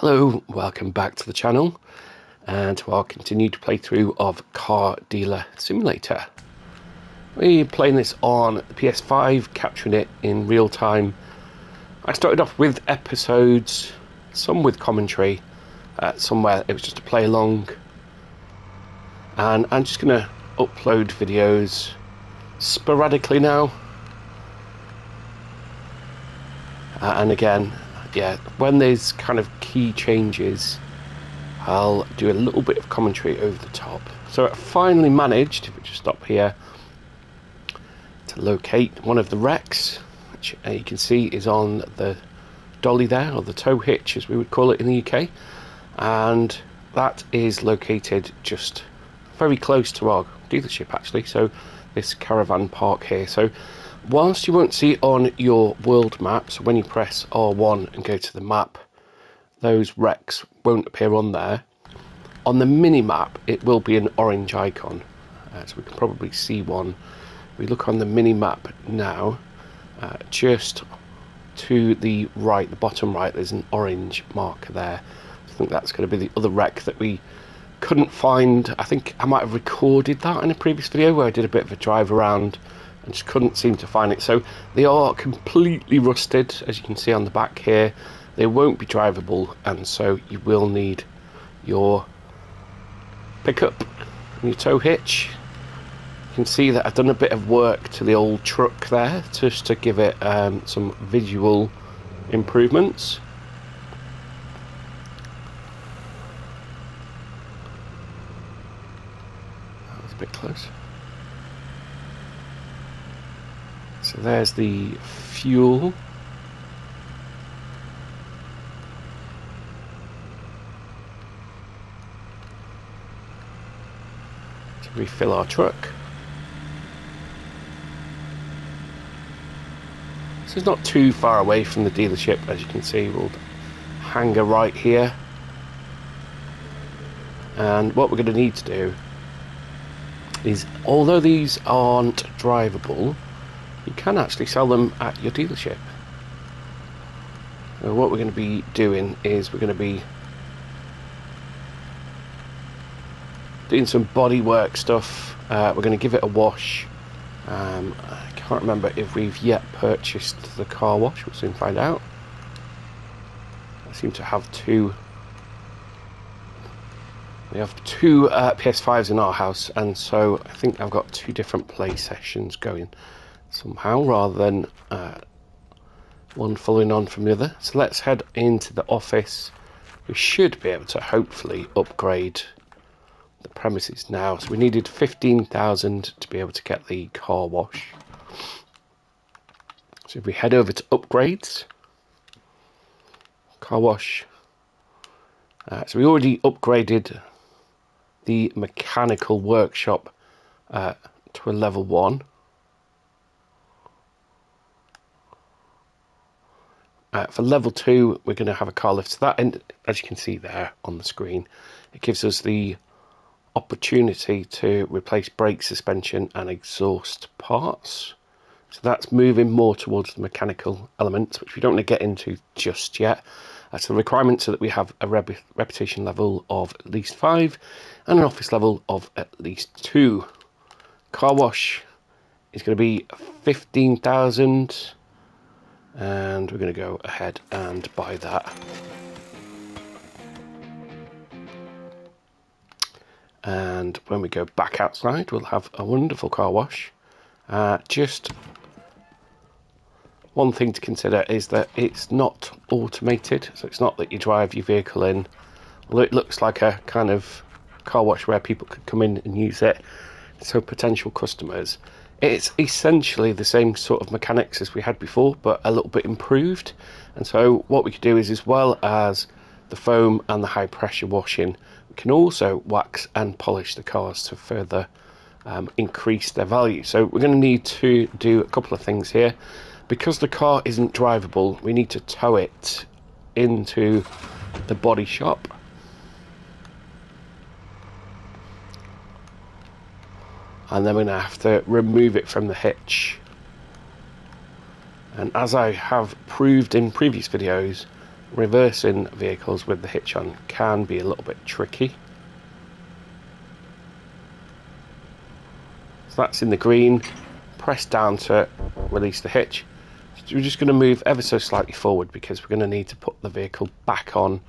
Hello, welcome back to the channel and to our continued playthrough of Car Dealer Simulator. We're playing this on the PS5, capturing it in real time. I started off with episodes, some with commentary, somewhere it was just a play along, and I'm just going to upload videos sporadically now. And again, yeah, when there's kind of key changes, I'll do a little bit of commentary over the top. So I finally managed, if we just stop here, to locate one of the wrecks, which you can see is on the dolly there, or the tow hitch as we would call it in the UK, and that is located just very close to our dealership actually, so this caravan park here. So whilst you won't see it on your world map, so when you press R1 and go to the map, those wrecks won't appear on there. On the mini-map, it will be an orange icon, so we can probably see one. We look on the mini-map now, just to the right, the bottom right, there's an orange marker there. I think that's going to be the other wreck that we couldn't find. I think I might have recorded that in a previous video where I did a bit of a drive around and just couldn't seem to find it. So they are completely rusted, as you can see on the back here. They won't be drivable, and so you will need your pickup and your tow hitch. You can see that I've done a bit of work to the old truck there, just to give it some visual improvements. That was a bit close. So there's the fuel. To refill our truck. So it's not too far away from the dealership, as you can see. We'll hang a right here. And what we're going to need to do is, although these aren't drivable, you can actually sell them at your dealership. So what we're going to be doing is we're going to be doing some bodywork stuff. We're going to give it a wash. I can't remember if we've yet purchased the car wash. We'll soon find out. I seem to have two. We have two PS5s in our house, and so I think I've got two different play sessions going somehow, rather than one following on from the other. So let's head into the office. We should be able to hopefully upgrade the premises now. So we needed 15,000 to be able to get the car wash. So if we head over to upgrades, car wash, so we already upgraded the mechanical workshop to a level 1. For level 2, we're going to have a car lift. So that, and as you can see there on the screen, it gives us the opportunity to replace brake suspension and exhaust parts. So that's moving more towards the mechanical elements, which we don't want to get into just yet. So the requirements are that we have a reputation level of at least 5 and an office level of at least 2. Car wash is going to be 15,000. And we're going to go ahead and buy that. And when we go back outside, we'll have a wonderful car wash. Just one thing to consider is that it's not automated, so it's not that you drive your vehicle in. Although it looks like a kind of car wash where people could come in and use it, so potential customers, it's essentially the same sort of mechanics as we had before, but a little bit improved. And so what we could do is, as well as the foam and the high pressure washing, we can also wax and polish the cars to further increase their value. So we're going to need to do a couple of things here. Because the car isn't drivable, we need to tow it into the body shop. And then we're going to have to remove it from the hitch. And as I have proved in previous videos, reversing vehicles with the hitch on can be a little bit tricky. So that's in the green. Press down to release the hitch. So we're just going to move ever so slightly forward because we're going to need to put the vehicle back on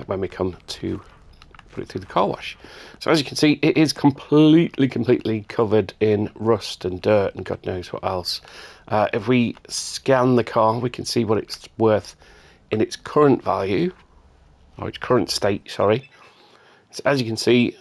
when we come to put it through the car wash. So as you can see, it is completely covered in rust and dirt and God knows what else. If we scan the car, we can see what it's worth in its current value, or its current state, sorry. So as you can see,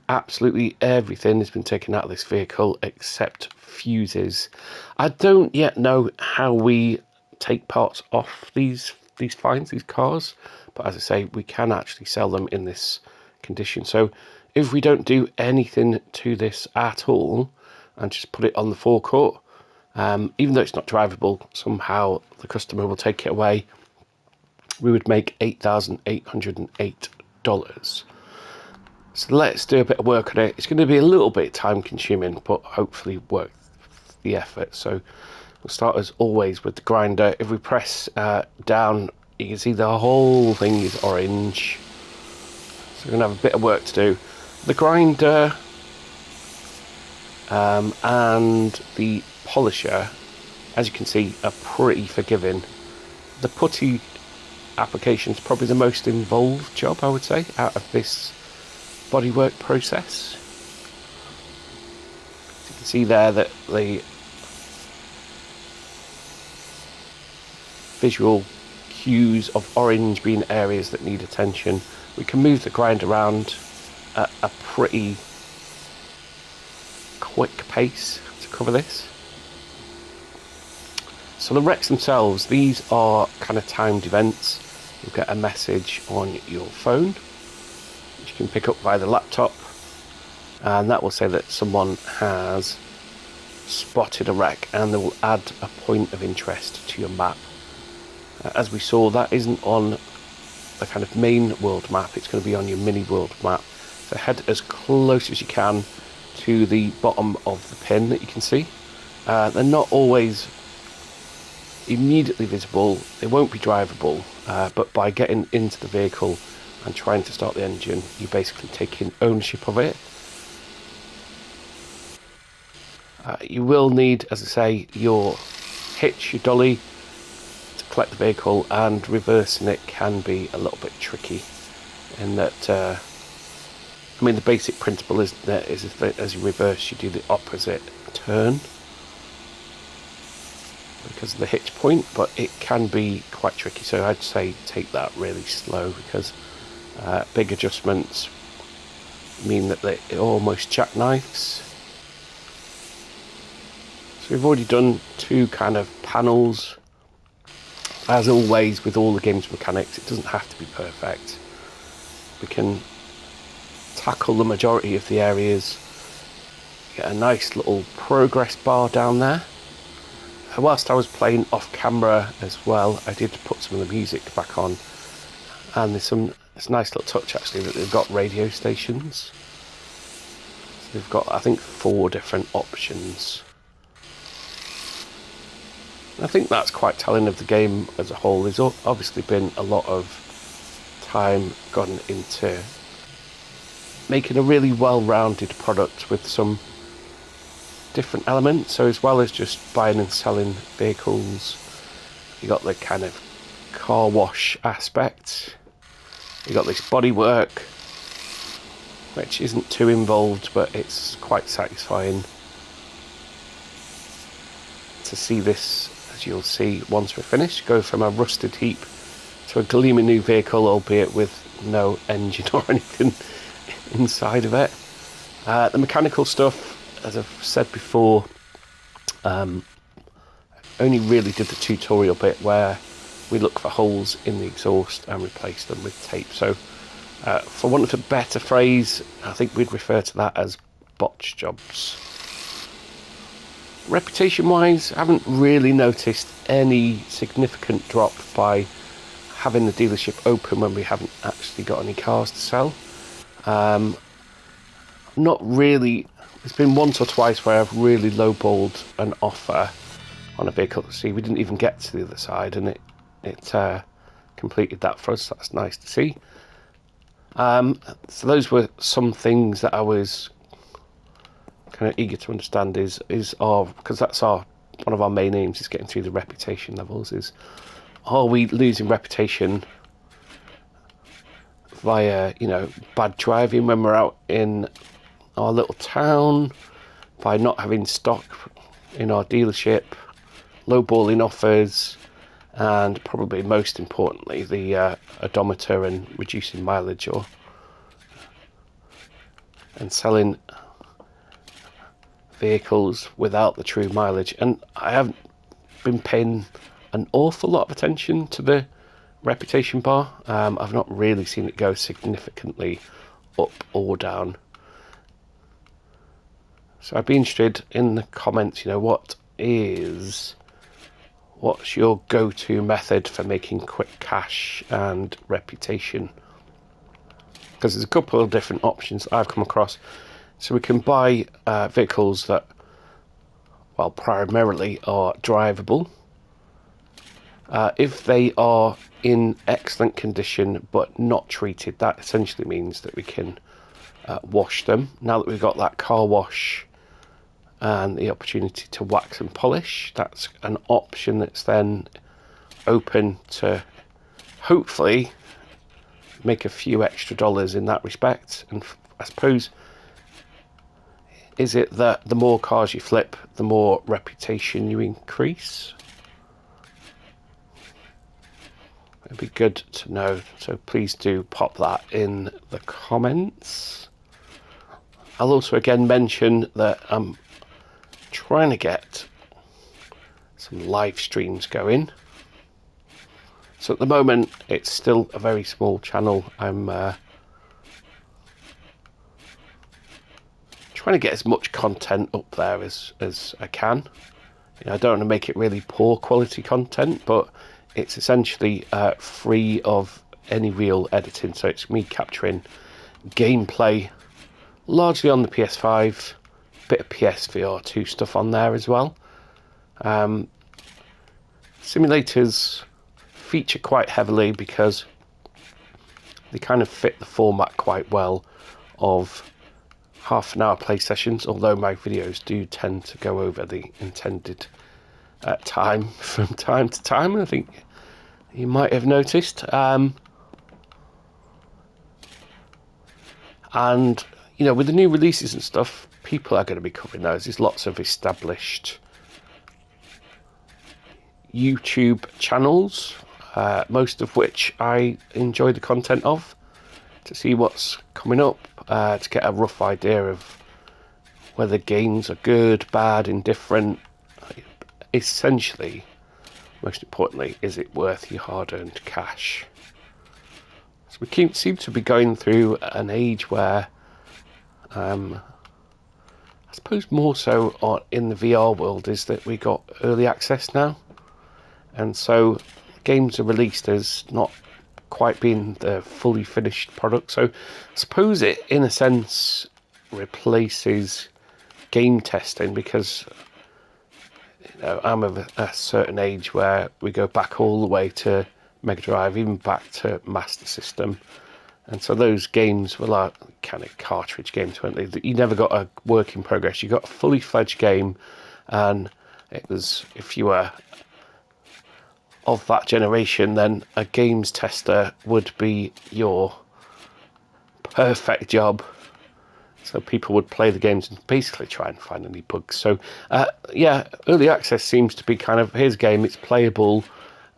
absolutely everything has been taken out of this vehicle except fuses. I don't yet know how we take parts off these finds, these cars, but as I say, we can actually sell them in this condition. So if we don't do anything to this at all and just put it on the forecourt, even though it's not drivable, somehow the customer will take it away, we would make $8,808. So let's do a bit of work on it. It's going to be a little bit time consuming, but hopefully worth the effort. So we'll start as always with the grinder. If we press down, you can see the whole thing is orange. So we're going to have a bit of work to do. The grinder and the polisher, as you can see, are pretty forgiving. The putty application is probably the most involved job, I would say, out of this bodywork process. So you can see there that the visual cues of orange being areas that need attention. We can move the grind around at a pretty quick pace to cover this. So the wrecks themselves, these are kind of timed events. You'll get a message on your phone, which you can pick up via the laptop, and that will say that someone has spotted a wreck, and they will add a point of interest to your map. As we saw, that isn't on the kind of main world map, it's going to be on your mini world map. So head as close as you can to the bottom of the pin that you can see. They're not always immediately visible, they won't be drivable, but by getting into the vehicle and trying to start the engine, you're basically taking ownership of it. You will need, as I say, your hitch, your dolly, to collect the vehicle, and reversing it can be a little bit tricky in that, I mean, the basic principle is that as you reverse, you do the opposite turn because of the hitch point, but it can be quite tricky, so I'd say take that really slow, because big adjustments mean that it almost jackknifes. So we've already done two kind of panels. As always with all the game's mechanics, it doesn't have to be perfect. We can tackle the majority of the areas. Get a nice little progress bar down there. Whilst I was playing off camera as well, I did put some of the music back on, and it's a nice little touch actually that they've got radio stations. So they've got, I think, 4 different options. I think that's quite telling of the game as a whole. There's obviously been a lot of time gone into making a really well-rounded product with some different elements. So as well as just buying and selling vehicles, you got the kind of car wash aspect. You got this bodywork, which isn't too involved, but it's quite satisfying to see this, as you'll see once we're finished, go from a rusted heap to a gleaming new vehicle, albeit with no engine or anything inside of it. The mechanical stuff, as I've said before, only really did the tutorial bit where we look for holes in the exhaust and replace them with tape. So for want of a better phrase, I think we'd refer to that as botch jobs. Reputation wise, I haven't really noticed any significant drop by having the dealership open when we haven't actually got any cars to sell. Not really. There's been once or twice where I've really lowballed an offer on a vehicle. See, we didn't even get to the other side, and it completed that for us. That's nice to see. So those were some things that I was kind of eager to understand. Because that's one of our main aims is getting through the reputation levels. Are we losing reputation via bad driving when we're out in our little town, by not having stock in our dealership, lowballing offers, and probably most importantly the odometer and reducing mileage and selling vehicles without the true mileage. And I haven't been paying an awful lot of attention to the reputation bar. I've not really seen it go significantly up or down. So I'd be interested in the comments, what's your go-to method for making quick cash and reputation? Because there's a couple of different options that I've come across. So we can buy vehicles that, well, primarily are drivable. If they are in excellent condition but not treated, that essentially means that we can wash them. Now that we've got that car wash and the opportunity to wax and polish, that's an option that's then open to hopefully make a few extra dollars in that respect. And I suppose, is it that the more cars you flip, the more reputation you increase? It'd be good to know, so please do pop that in the comments. I'll also again mention that I'm trying to get some live streams going. So at the moment it's still a very small channel. I'm trying to get as much content up there as I can. I don't want to make it really poor quality content, but it's essentially free of any real editing. So it's me capturing gameplay largely on the PS5, bit of PSVR 2 stuff on there as well. Simulators feature quite heavily because they kind of fit the format quite well of half-an-hour play sessions, although my videos do tend to go over the intended time from time to time, and I think you might have noticed. And with the new releases and stuff, people are going to be covering those. There's lots of established YouTube channels, most of which I enjoy the content of, to see what's coming up, to get a rough idea of whether games are good, bad, indifferent. Essentially, most importantly, is it worth your hard-earned cash? So we seem to be going through an age where I suppose more so in the VR world is that we got early access now, and so games are released as not quite being the fully finished product. So I suppose it in a sense replaces game testing, because I'm of a certain age where we go back all the way to Mega Drive, even back to Master System. And so those games were like kind of cartridge games, weren't they? You never got a work in progress. You got a fully fledged game, and it was, if you were of that generation, then a games tester would be your perfect job. So people would play the games and basically try and find any bugs. So early access seems to be kind of, here's a game, it's playable,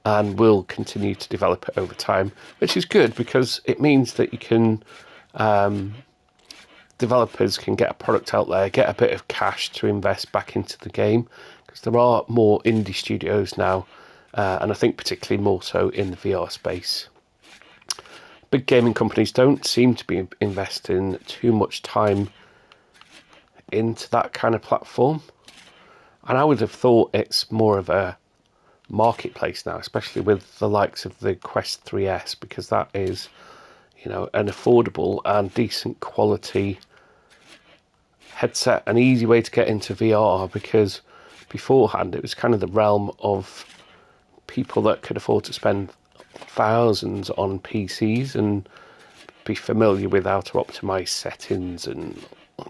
and we'll continue to develop it over time, which is good because it means that you can, developers can get a product out there, get a bit of cash to invest back into the game, because there are more indie studios now, and I think particularly more so in the VR space. Big gaming companies don't seem to be investing too much time into that kind of platform, and I would have thought it's more of a marketplace now, especially with the likes of the Quest 3S, because that is, an affordable and decent quality headset, an easy way to get into VR, because beforehand it was kind of the realm of people that could afford to spend thousands on PCs and be familiar with how to optimize settings and,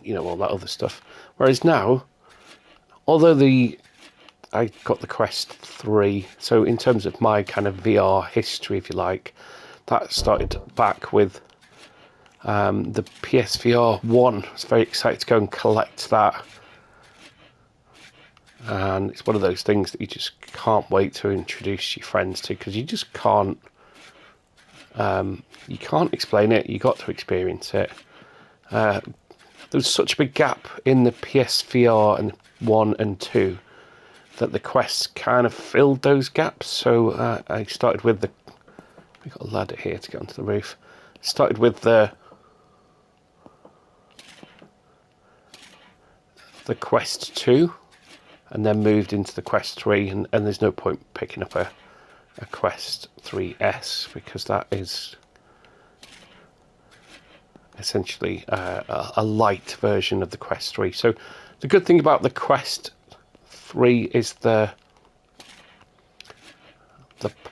you know, all that other stuff. Whereas now, although I got the Quest 3, so in terms of my kind of VR history, if you like, that started back with the PSVR 1. I was very excited to go and collect that. And it's one of those things that you just can't wait to introduce your friends to, because you just can't explain it. You got to experience it. There's such a big gap in the PSVR and 1 and 2 that the Quest kind of filled those gaps. So I started with we've got a ladder here to get onto the roof. Started with the Quest 2 and then moved into the Quest 3, and there's no point picking up a Quest 3S because that is essentially a light version of the Quest 3. So the good thing about the Quest 3 is the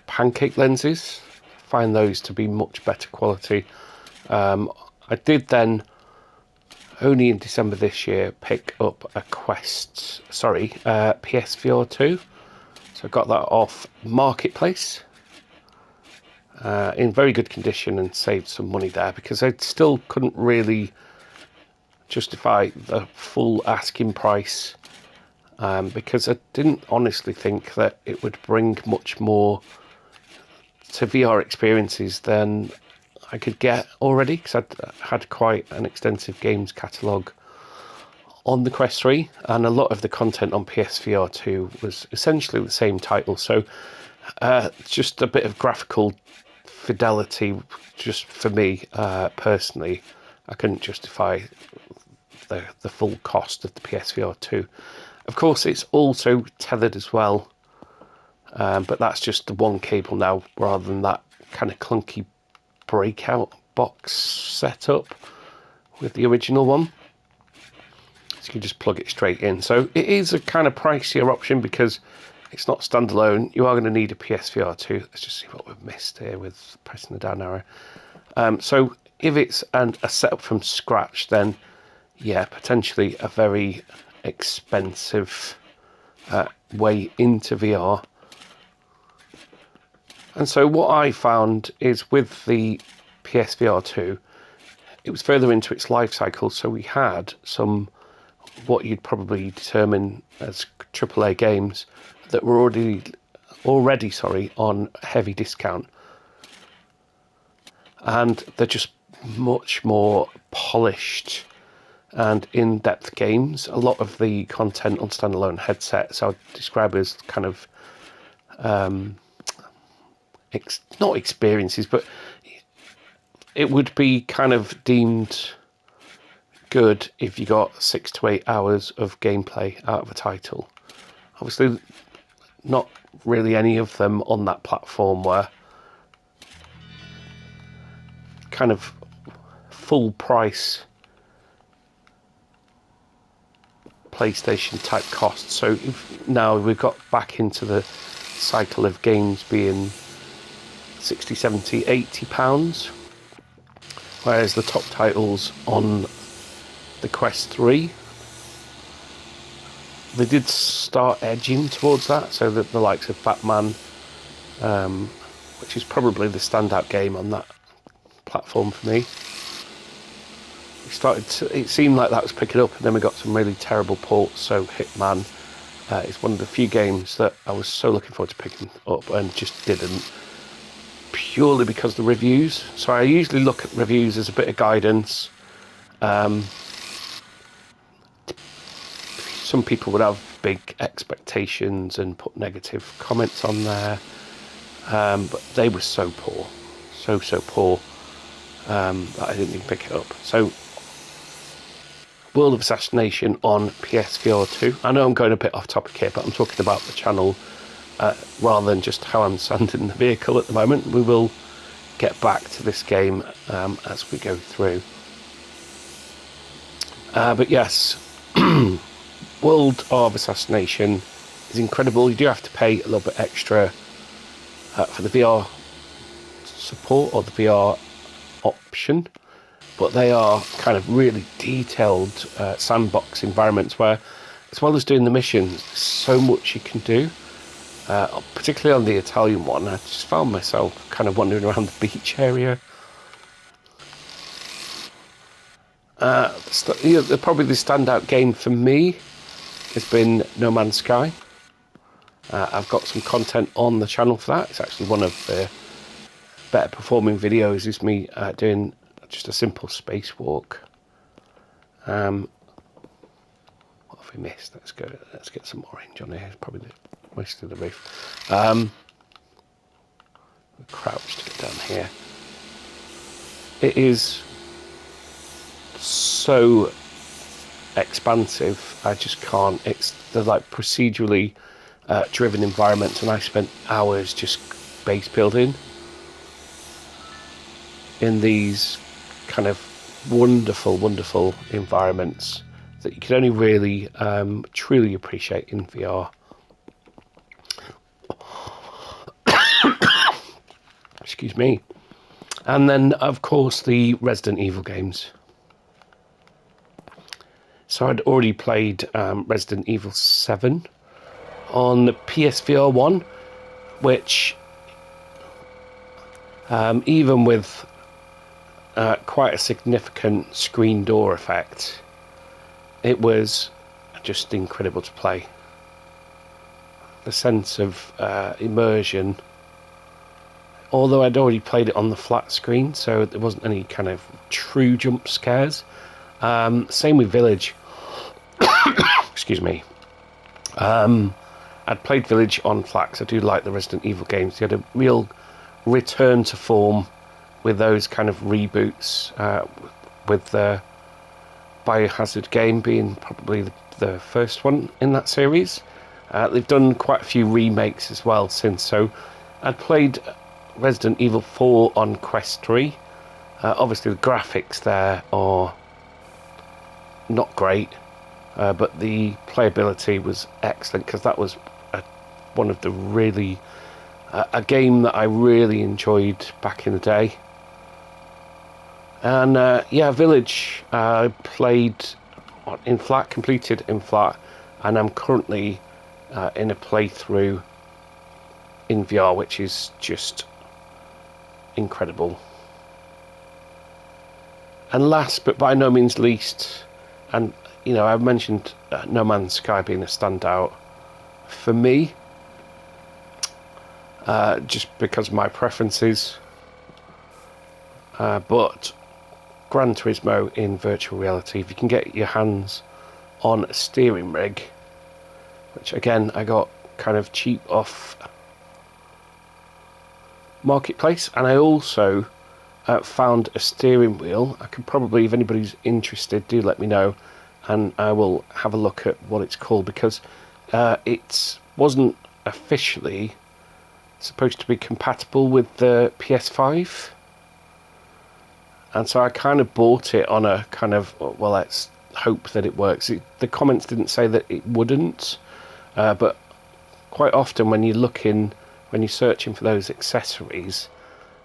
pancake lenses. I find those to be much better quality. I did then, only in December this year, pick up a PSVR 2. So I got that off Marketplace in very good condition and saved some money there, because I still couldn't really justify the full asking price, because I didn't honestly think that it would bring much more to VR experiences than I could get already, because I'd had quite an extensive games catalogue on the Quest 3, and a lot of the content on PSVR 2 was essentially the same title. So just a bit of graphical fidelity, just for me personally, I couldn't justify the full cost of the PSVR 2. Of course, it's also tethered as well, but that's just the one cable now, rather than that kind of clunky breakout box setup with the original one. So you can just plug it straight in. So it is a kind of pricier option because it's not standalone. You are going to need a PSVR 2. Let's just see what we've missed here with pressing the down arrow. So if it's a setup from scratch, then yeah, potentially a very expensive way into VR. And so what I found is with the PSVR 2, it was further into its life cycle, so we had some, what you'd probably determine as AAA games that were already on heavy discount. And they're just much more polished and in-depth games. A lot of the content on standalone headsets I would describe as kind of not experiences, but it would be kind of deemed good if you got 6 to 8 hours of gameplay out of a title. Obviously, not really any of them on that platform were kind of full price PlayStation type costs. So now we've got back into the cycle of games being 60, 70, 80 pounds, whereas the top titles on the Quest 3, they did start edging towards that, so that the likes of Batman, which is probably the standout game on that platform for me, it seemed like that was picking up, and then we got some really terrible ports. So Hitman is one of the few games that I was so looking forward to picking up and just didn't, purely because of the reviews. So I usually look at reviews as a bit of guidance. Some people would have big expectations and put negative comments on there, but they were so poor, so poor, that I didn't even pick it up. So World of Assassination on PSVR 2. I know I'm going a bit off topic here, but I'm talking about the channel rather than just how I'm sanding the vehicle at the moment. We will get back to this game as we go through. But yes, World of Assassination is incredible. You do have to pay a little bit extra for the VR support or the VR option, but they are kind of really detailed sandbox environments where, as well as doing the missions, there's so much you can do. Particularly on the Italian one, I just found myself kind of wandering around the beach area. Probably the standout game for me has been No Man's Sky. I've got some content on the channel for that. It's actually one of the better performing videos, is me doing just a simple spacewalk. What have we missed? Let's get some orange on here. It's probably most of the roof. We're crouched to get down here. It is so expansive. I just can't. They're like procedurally driven environments, and I spent hours just base building in these kind of wonderful environments that you can only really truly appreciate in VR. Excuse me. And then, of course, the Resident Evil games. So I'd already played Resident Evil 7 on the PSVR 1, which, even with quite a significant screen door effect, it was just incredible to play. The sense of immersion, although I'd already played it on the flat screen, so there wasn't any kind of true jump scares. Same with Village. Excuse me. I'd played Village on flat, 'cause I do like the Resident Evil games. They had a real return to form with those kind of reboots, with the Biohazard game being probably the first one in that series. They've done quite a few remakes as well since, so I'd played Resident Evil 4 on Quest 3. Obviously the graphics there are not great, but the playability was excellent, because that was one of the really a game that I really enjoyed back in the day. And Village played in flat, completed in flat, and I'm currently in a playthrough in VR, which is just incredible. And last but by no means least, and I've mentioned No Man's Sky being a standout for me, just because of my preferences, but Gran Turismo in virtual reality, if you can get your hands on a steering rig, which again I got kind of cheap off Marketplace, and I also found a steering wheel. I could probably, if anybody's interested, do let me know, and I will have a look at what it's called, because it wasn't officially supposed to be compatible with the PS5, and so I kind of bought it on a kind of, well, let's hope that it works. The comments didn't say that it wouldn't, but quite often when you're searching for those accessories,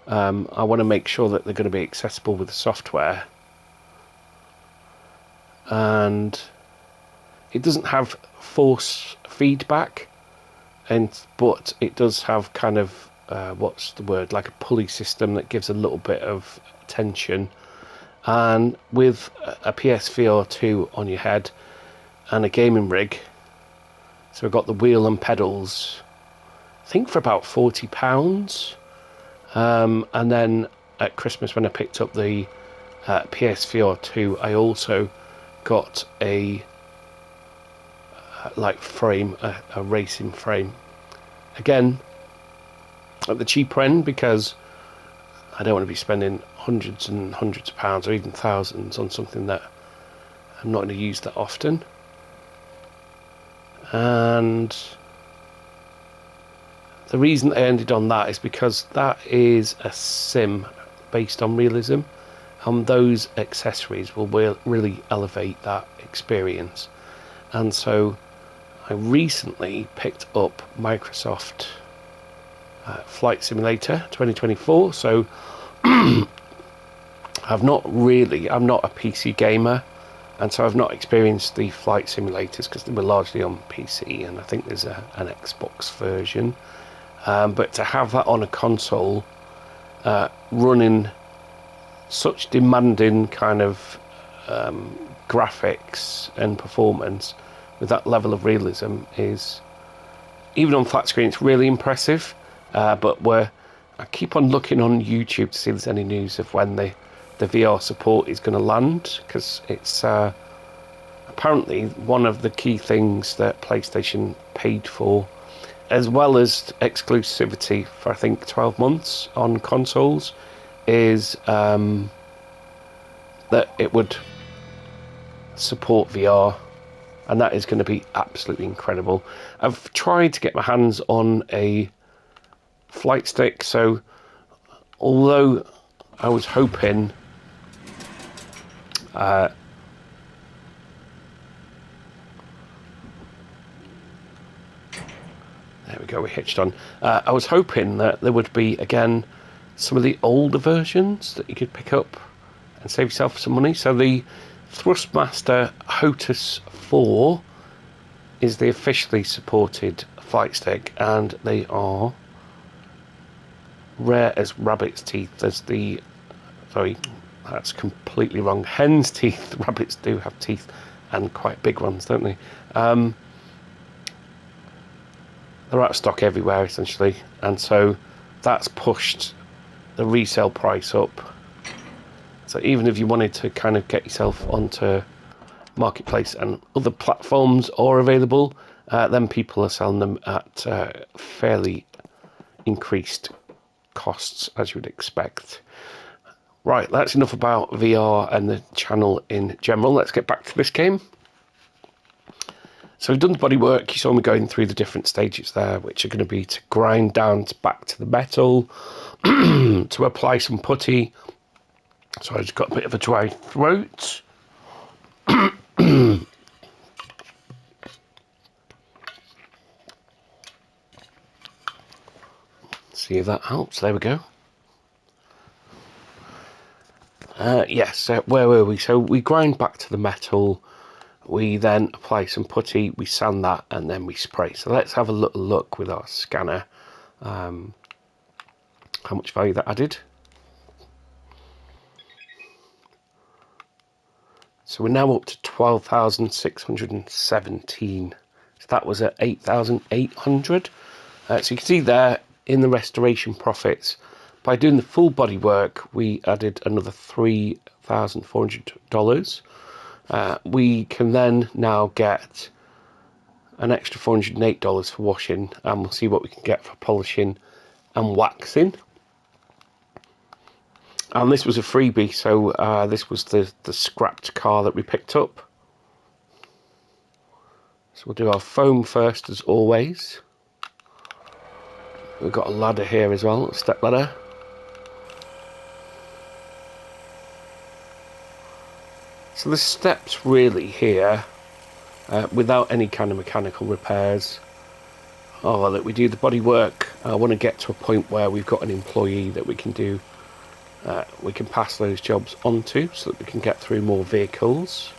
I want to make sure that they're going to be accessible with the software. And it doesn't have force feedback, but it does have kind of like a pulley system that gives a little bit of tension. And with a PSVR 2 on your head and a gaming rig, so I've got the wheel and pedals, I think for about £40. And then at Christmas, when I picked up the PSVR 2, I also got a frame, a racing frame. Again, at the cheaper end, because I don't want to be spending hundreds and hundreds of pounds, or even thousands, on something that I'm not going to use that often. And the reason I ended on that is because that is a sim based on realism, and those accessories will really elevate that experience. And so I recently picked up Microsoft Flight Simulator 2024. So I'm not a PC gamer, and so I've not experienced the flight simulators because they were largely on PC, and I think there's an Xbox version. But to have that on a console, running such demanding kind of graphics and performance with that level of realism is, even on flat screen, it's really impressive. But I keep on looking on YouTube to see if there's any news of when the VR support is going to land, because it's apparently one of the key things that PlayStation paid for, as well as exclusivity for I think 12 months on consoles, is that it would support VR, and that is going to be absolutely incredible. I've tried to get my hands on a flight stick, so although I was hoping there we go, we hitched on. I was hoping that there would be, again, some of the older versions that you could pick up and save yourself some money. So the Thrustmaster HOTUS 4 is the officially supported flight stick, and they are rare as rabbit's teeth. There's the... Sorry, that's completely wrong. Hen's teeth. Rabbits do have teeth, and quite big ones, don't they? They're out of stock everywhere, essentially, and so that's pushed the resale price up. So even if you wanted to kind of get yourself onto Marketplace and other platforms are available, then people are selling them at fairly increased costs, as you would expect. Right, that's enough about VR and the channel in general. Let's get back to this game. So we've done the bodywork. You saw me going through the different stages there, which are going to be to grind down back to the metal, to apply some putty. So I just got a bit of a dry throat. See if that helps. There we go. Yes, where were we? So we grind back to the metal. We then apply some putty, we sand that, and then we spray. So let's have a little look with our scanner. How much value that added. So we're now up to 12,617. So that was at 8,800. So you can see there in the restoration profits, by doing the full body work, we added another $3,400. We can then now get an extra $408 for washing, and we'll see what we can get for polishing and waxing. And this was a freebie, so this was the scrapped car that we picked up. So we'll do our foam first, as always. We've got a ladder here as well, a step ladder. So the steps really here, without any kind of mechanical repairs, are that we do the body work. I want to get to a point where we've got an employee that we can do, we can pass those jobs onto, so that we can get through more vehicles.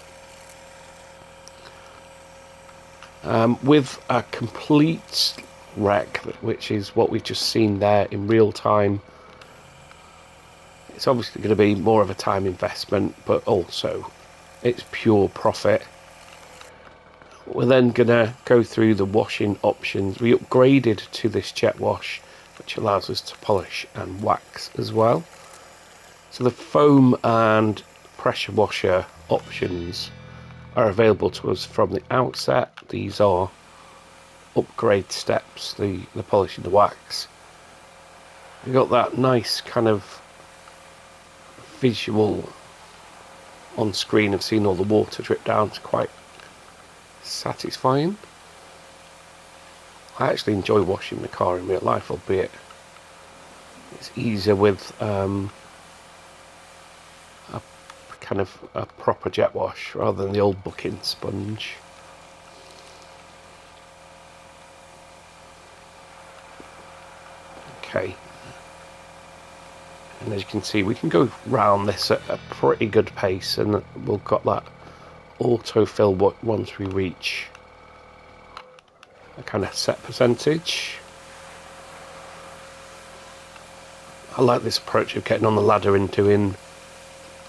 With a complete wreck, which is what we've just seen there in real time, it's obviously going to be more of a time investment, but also it's pure profit. We're then going to go through the washing options. We upgraded to this jet wash, which allows us to polish and wax as well. So the foam and pressure washer options are available to us from the outset. These are upgrade steps, the polish and the wax. We've got that nice kind of visual on screen of seeing all the water drip down. It's quite satisfying. I actually enjoy washing the car in real life, albeit it's easier with a kind of a proper jet wash rather than the old bucking sponge. Okay. And as you can see, we can go round this at a pretty good pace, and we've got that autofill once we reach a kind of set percentage. I like this approach of getting on the ladder and doing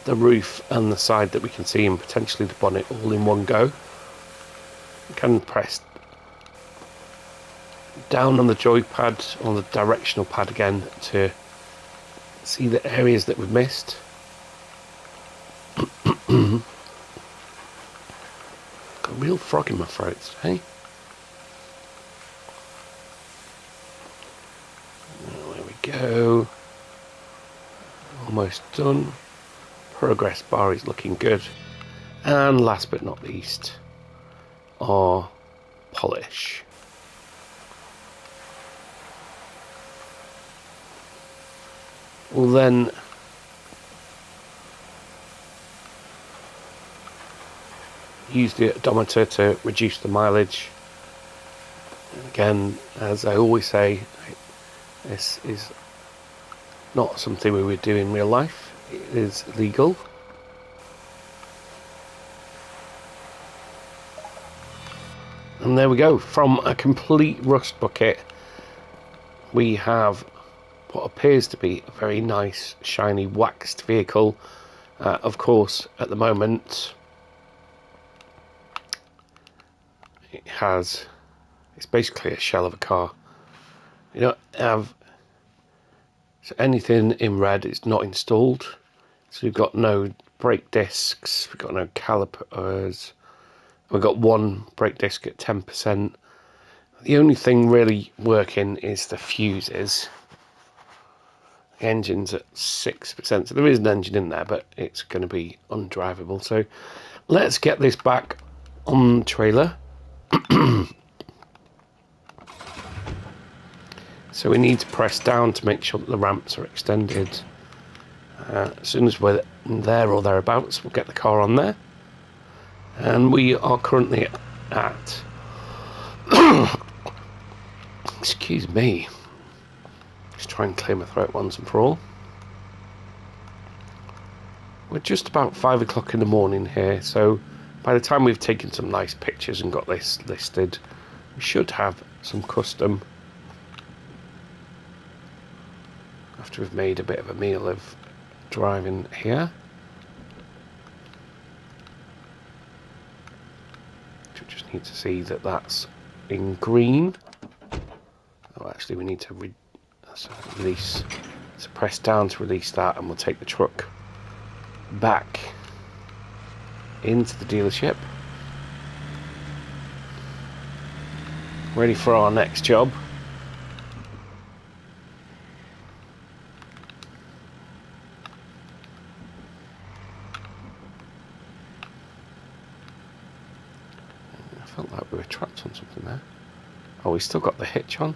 the roof and the side that we can see, and potentially the bonnet all in one go. You can press down on the joypad, on the directional pad again, to see the areas that we've missed. Got a real frog in my throat today. There we go. Almost done. Progress bar is looking good. And last but not least, our polish. We'll then use the odometer to reduce the mileage. And again, as I always say, this is not something we would do in real life. It is legal. And there we go. From a complete rust bucket, we have what appears to be a very nice, shiny, waxed vehicle. Of course, at the moment, it's basically a shell of a car. You don't have anything in red. It's not installed, so we've got no brake discs, we've got no calipers, we've got one brake disc at 10%. The only thing really working is the fuses. The engine's at 6%, so there is an engine in there, but it's going to be undrivable. So let's get this back on the trailer. So we need to press down to make sure that the ramps are extended. As soon as we're there or thereabouts, we'll get the car on there. And we are currently at excuse me, just try and clear my throat once and for all. We're just about 5 o'clock in the morning here, so by the time we've taken some nice pictures and got this listed, we should have some custom after we've made a bit of a meal of driving here. We just need to see that that's in green. Oh, actually we need to release, so press down to release that, and we'll take the truck back into the dealership, ready for our next job. I felt like we were trapped on something there. Oh, we still got the hitch on.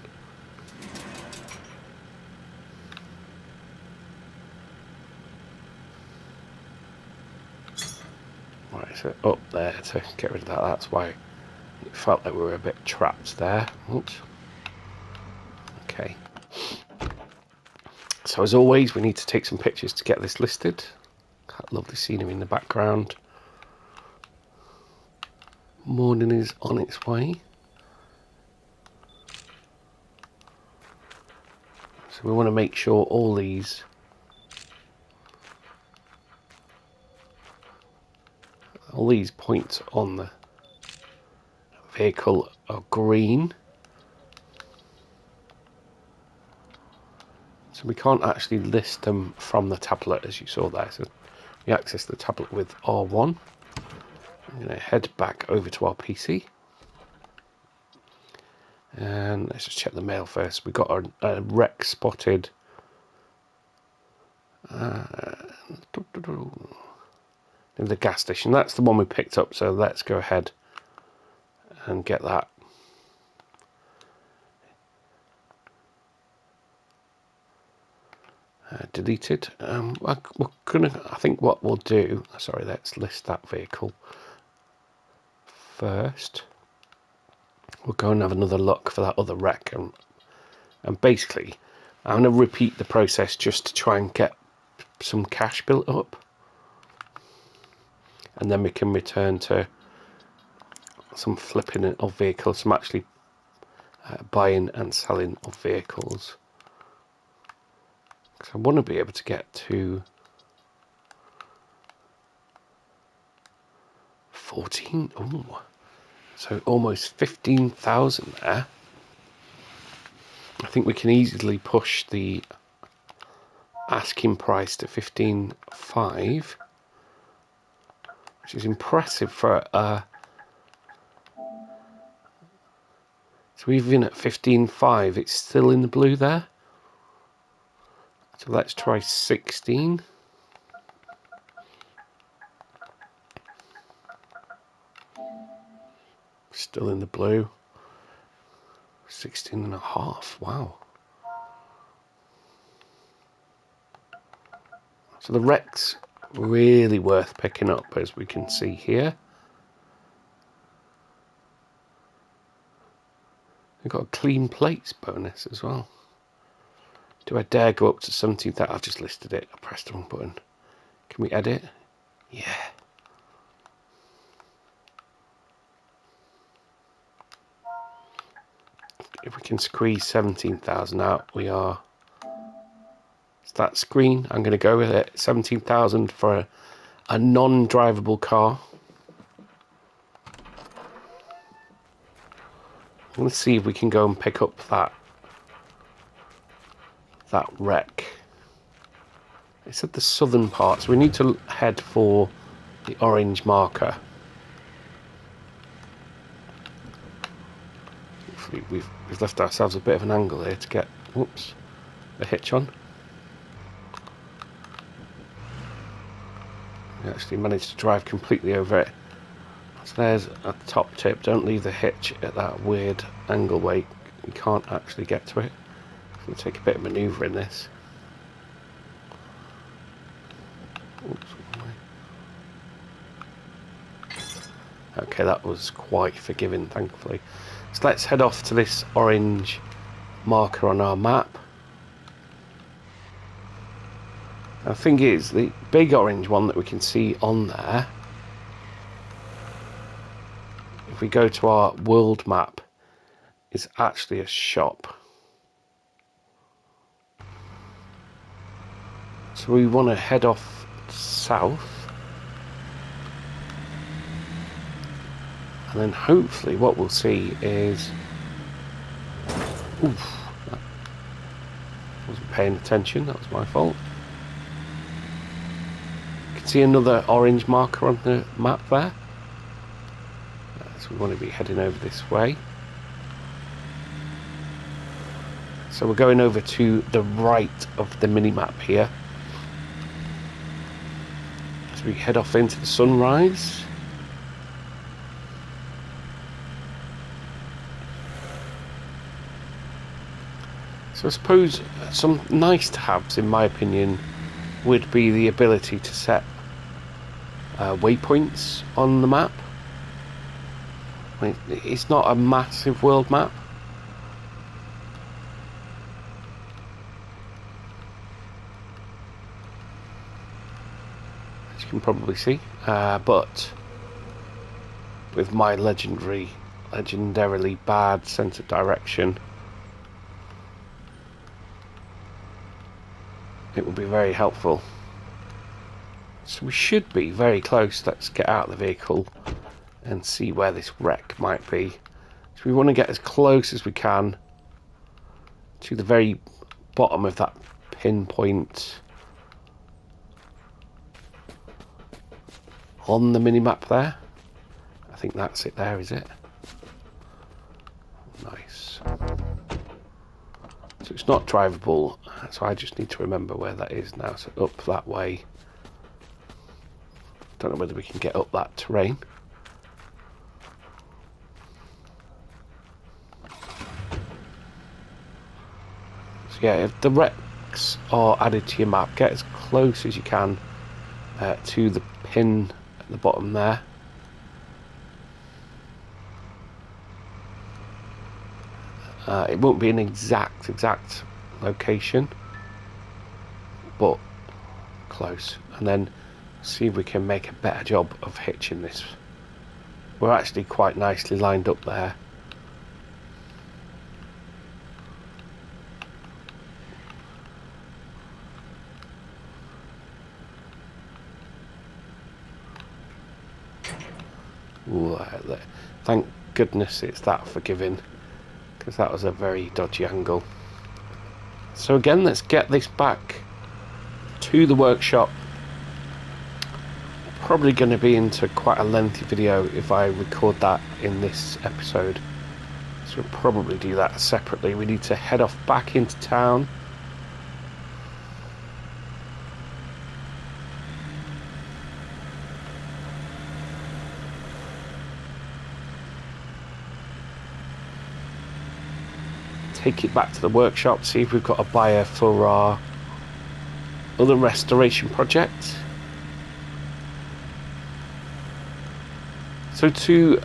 Right, so up there to get rid of that. That's why it felt like we were a bit trapped there. Oops. Okay. So as always, we need to take some pictures to get this listed. That lovely scenery in the background. Morning is on its way. So we want to make sure all these points on the vehicle are green. So we can't actually list them from the tablet as you saw there. So we access the tablet with R1. I'm going to head back over to our PC. And let's just check the mail first. We got a wreck spotted. In the gas station. That's the one we picked up, so let's go ahead and get that. Deleted. I think what we'll do, sorry, let's list that vehicle first. We'll go and have another look for that other wreck, and basically I'm going to repeat the process just to try and get some cash built up, and then we can return to some flipping of vehicles, some actually buying and selling of vehicles. Because I want to be able to get to 14. Ooh. So almost 15,000 there. I think we can easily push the asking price to 15.5, which is impressive for so even at 15.5 it's still in the blue there. So let's try 16. Still in the blue. 16.5. Wow. So the wreck's really worth picking up, as we can see here. We've got a clean plates bonus as well. Do I dare go up to 17,000? I've just listed it. I pressed the wrong button. Can we edit? Yeah. If we can squeeze 17,000 out, we are. It's that screen. I'm going to go with it. 17,000 for a non-drivable car. Let's see if we can go and pick up that wreck. It's at the southern part, so we need to head for the orange marker. Hopefully we've left ourselves a bit of an angle here to get, whoops, a hitch on. We actually managed to drive completely over it. So there's a top tip: don't leave the hitch at that weird angle where you can't actually get to it. It's going to take a bit of manoeuvring this. Oops, okay, that was quite forgiving, thankfully. So let's head off to this orange marker on our map. The thing is, the big orange one that we can see on there, if we go to our world map, is actually a shop. So we want to head off south, and then hopefully what we'll see is, oof, I wasn't paying attention, that was my fault. You can see another orange marker on the map there. So we want to be heading over this way. So we're going over to the right of the mini-map here. As we head off into the sunrise. So I suppose some nice to haves, in my opinion, would be the ability to set waypoints on the map. I mean, it's not a massive world map. As you can probably see. But with my legendarily bad sense of direction, it will be very helpful. So we should be very close. Let's get out of the vehicle and see where this wreck might be. So we want to get as close as we can to the very bottom of that pinpoint on the mini-map there. I think that's it there, is it? Nice. So it's not drivable, so I just need to remember where that is now. So up that way. Don't know whether we can get up that terrain. So yeah, if the wrecks are added to your map, get as close as you can to the pin at the bottom there. It won't be an exact location, but close. And then see if we can make a better job of hitching this. We're actually quite nicely lined up there. Ooh, thank goodness it's that forgiving, because that was a very dodgy angle. So again, let's get this back to the workshop. Probably going to be into quite a lengthy video if I record that in this episode, so we'll probably do that separately. We need to head off back into town. Take it back to the workshop, see if we've got a buyer for our other restoration project. So to,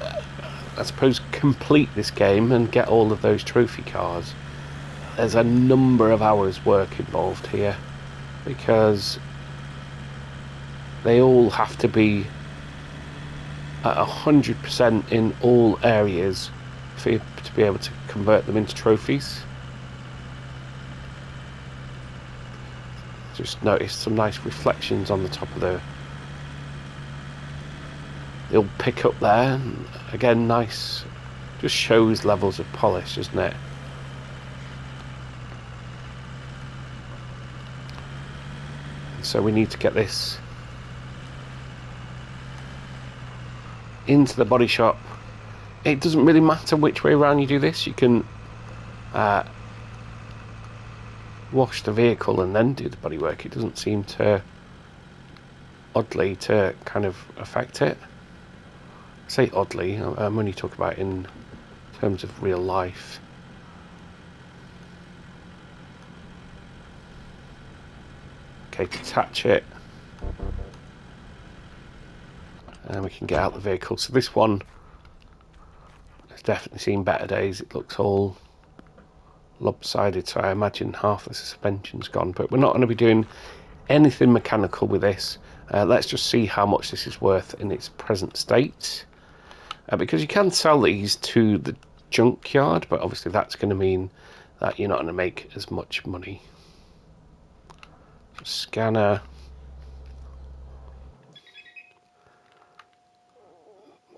I suppose, complete this game and get all of those trophy cars, there's a number of hours work involved here, because they all have to be at 100% in all areas for you to be able to convert them into trophies. Just noticed some nice reflections on the top of the old pickup there. And again, nice, just shows levels of polish, doesn't it? So we need to get this into the body shop. It doesn't really matter which way around you do this. You can wash the vehicle and then do the bodywork. It doesn't seem to, oddly, to kind of affect it. I say oddly, I'm only talking about in terms of real life. Okay, detach it. And we can get out the vehicle. So this one has definitely seen better days. It looks all lopsided, so I imagine half the suspension's gone. But we're not going to be doing anything mechanical with this. Let's just see how much this is worth in its present state. Because you can sell these to the junkyard, but obviously that's going to mean that you're not going to make as much money. Scanner.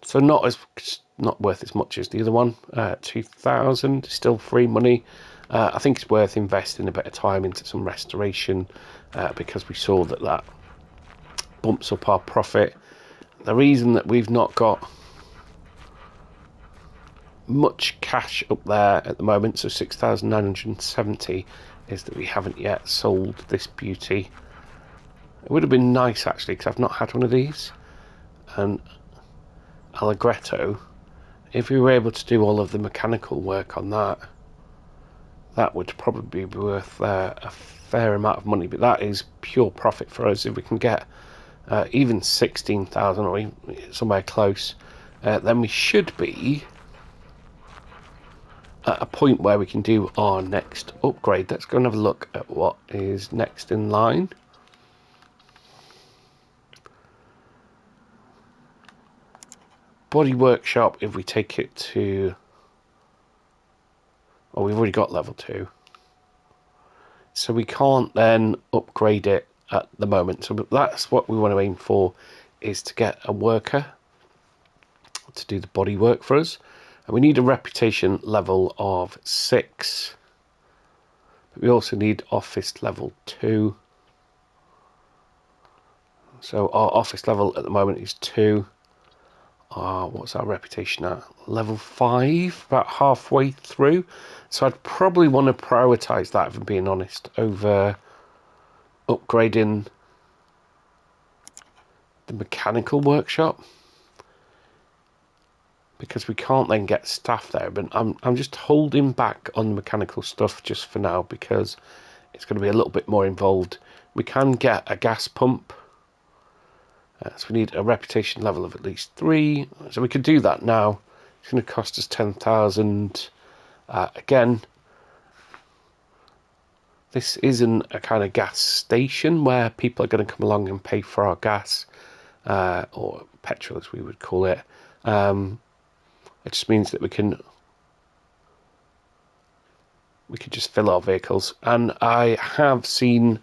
So not worth as much as the other one. 2,000, still free money. I think it's worth investing a bit of time into some restoration, because we saw that bumps up our profit. The reason that we've not got much cash up there at the moment, so 6,970, is that we haven't yet sold this beauty. It would have been nice actually, because I've not had one of these. And Allegretto, if we were able to do all of the mechanical work on that, that would probably be worth a fair amount of money. But that is pure profit for us. If we can get even 16,000 or even somewhere close, then we should be at a point where we can do our next upgrade. Let's go and have a look at what is next in line. Body workshop, if we take it to, oh, we've already got level 2, so we can't then upgrade it at the moment. So that's what we want to aim for, is to get a worker to do the body work for us. And we need a reputation level of 6, but we also need office level 2. So our office level at the moment is 2. What's our reputation at? Level 5, about halfway through. So I'd probably want to prioritise that, if I'm being honest, over upgrading the mechanical workshop, because we can't then get staff there. But I'm just holding back on the mechanical stuff just for now, because it's going to be a little bit more involved. We can get a gas pump. So we need a reputation level of at least 3. So we could do that now. It's going to cost us 10,000. Again, this isn't a kind of gas station where people are going to come along and pay for our gas, or petrol as we would call it. It just means that we can just fill our vehicles. And I have seen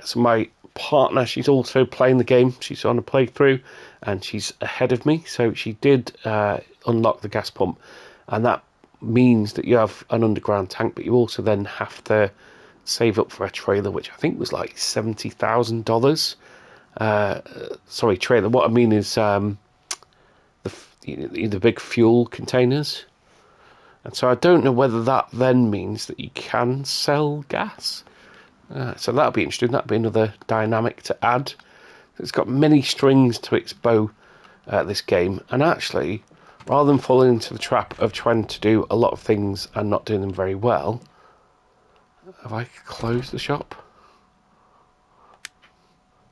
so my partner, she's also playing the game. She's on a playthrough and she's ahead of me. So she did unlock the gas pump, and that means that you have an underground tank, but you also then have to save up for a trailer, which I think was like $70,000. Sorry, trailer. What I mean is the big fuel containers. And so I don't know whether that then means that you can sell gas. So that'll be interesting. That'll be another dynamic to add. It's got many strings to its bow, this game. And actually, rather than falling into the trap of trying to do a lot of things and not doing them very well, have I closed the shop?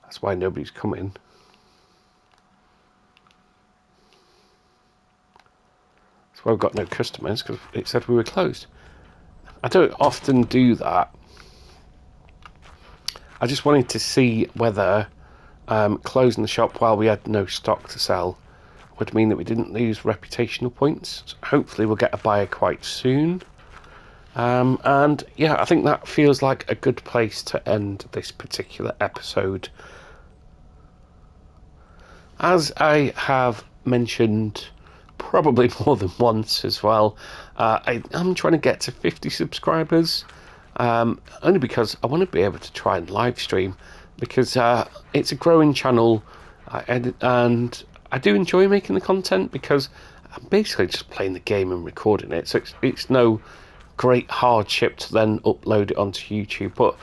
That's why nobody's coming. That's why we've got no customers, because it said we were closed. I don't often do that. I just wanted to see whether closing the shop while we had no stock to sell would mean that we didn't lose reputational points. So hopefully we'll get a buyer quite soon. And yeah, I think that feels like a good place to end this particular episode. As I have mentioned probably more than once as well, I'm trying to get to 50 subscribers, only because I want to be able to try and live stream, because it's a growing channel, and I do enjoy making the content, because I'm basically just playing the game and recording it, so it's no great hardship to then upload it onto YouTube. But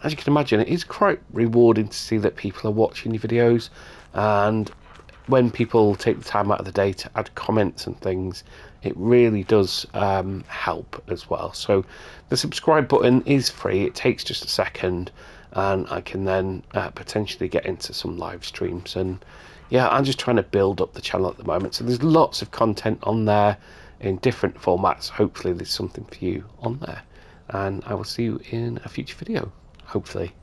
as you can imagine, it is quite rewarding to see that people are watching your videos, and when people take the time out of the day to add comments and things, it really does help as well. So the subscribe button is free. It takes just a second, and I can then potentially get into some live streams. And yeah, I'm just trying to build up the channel at the moment, so there's lots of content on there in different formats. Hopefully there's something for you on there, and I will see you in a future video, hopefully.